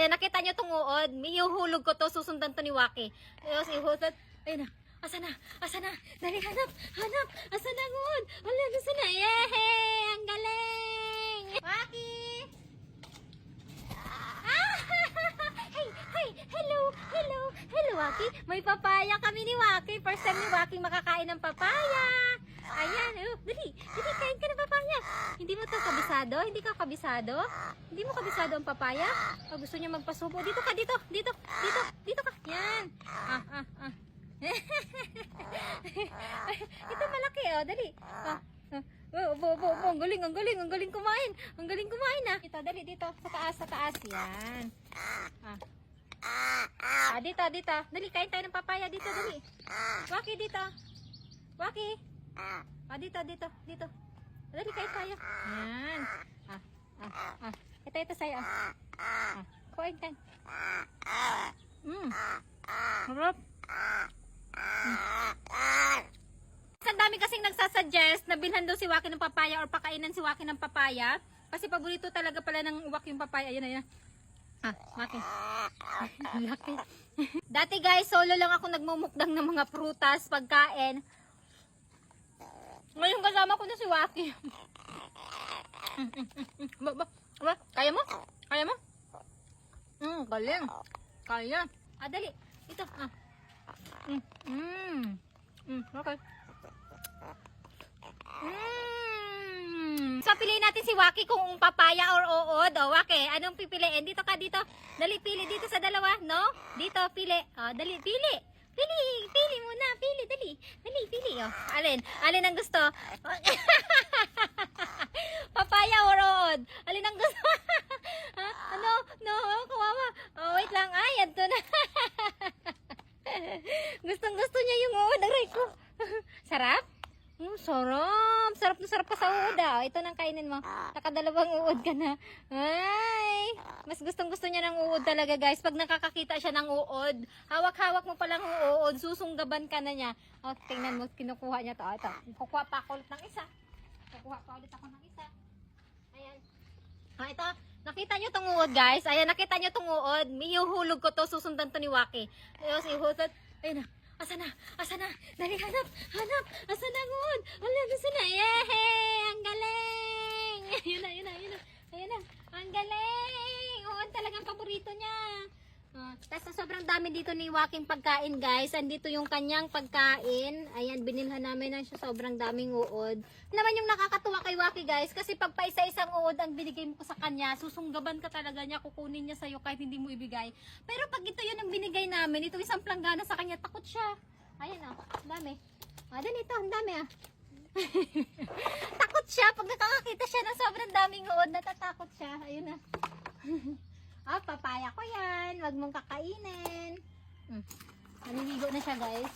Ayan, nakita nyo itong uod. May ihuhulog ko to. Susundan to ni Waki. Ayos, ihuhulog. Ayun na. Asa na? Asa na? Dali, hanap! Hanap! Asa na ang uod? Wala, asa na? Yehey! Ang galing! Waki! Hey! Hey! Hello! Hello! Hello, Waki! May papaya kami ni Waki. First time ni Waki makakain ng papaya. Ayan, dali, kain ka ng papaya. Hindi mo to kabisado? Hindi ka kabisado? Hindi mo kabisado ang papaya? O, gusto niya magpasubo? Dito ka, dito ka. Yan. Ito malaki, dali. Ang galing kumain. Ang galing kumain, Ito, dali, dito, sa taas, yan. Dito. Dali, kain tayo ng papaya dito, dali. Waki, dito. Waki. Dito. Dali, kain tayo. Yan. Ito sa'yo. Kuhain ka. Harap. Ang dami kasing nagsasuggest na bilhan daw si Waki ng papaya or pakainan si Waki ng papaya. Kasi paborito talaga pala ng Waki yung papaya. Ayan. Waki. Laki. Dati guys, solo lang ako nagmumukdang ng mga prutas, pagkain. Ngayon kasama ko na si Waki. Kaya mo? Galing. Kaya. Dali. Ito. Okay. So, piliin natin si Waki kung papaya or uod. Waki, anong pipiliin? Dito ka, dito. Dali, pili dito sa dalawa, no? Dito, pili. Dali, pili. Pili muna. Dali, pili. Alin ang gusto? Papaya or uod? Alin ang gusto? No, kawawa. Wait lang. Ay, ito na. Gustong-gusto niya yung uod. Aray ko. Sarap? Sarap na sarap ka sa uod, Ito nang kainin mo. Nakadalawang uod ka na. Ay, mas gustong-gusto niya ng uod talaga, guys. Pag nakakakita siya ng uod, hawak-hawak mo pa lang yung uod, susunggaban ka na niya. Tingnan mo, kinukuha niya to. Ito, kukuha pa ako ulit ng isa. Ayan. Ito, nakita niyo tong uod, guys. Ayan, nakita niyo tong uod. May ihuhulog ko to, susundan to ni Waki. Ayos, ihuhulog. Ayun na. Asa na? Dali, hanap! Asa na ang uod? Wala, asa na? Yehey! Ang galing! Ayun na. Ang galing! Uod talagang paborito niya. Tapos sobrang dami dito ni Waking pagkain, guys. Andito yung kanyang pagkain. Ayan, binilhan namin na siya sobrang daming uod. Naman yung nakakatuwa kay Waki, guys. Kasi pag paisa-isang uod ang binigay mo sa kanya, susunggaban ka talaga niya, kukunin niya sa'yo kahit hindi mo ibigay. Pero pag ito yun ang binigay namin, ito isang planggana sa kanya, takot siya. Ayan, ang dami. Dali ito, ang dami, Takot siya. Pag nakakakita siya ng sobrang daming uod, natatakot siya. Ayun na. Papaya ko yan. Wag mong kakainin. Naliligo na siya, guys.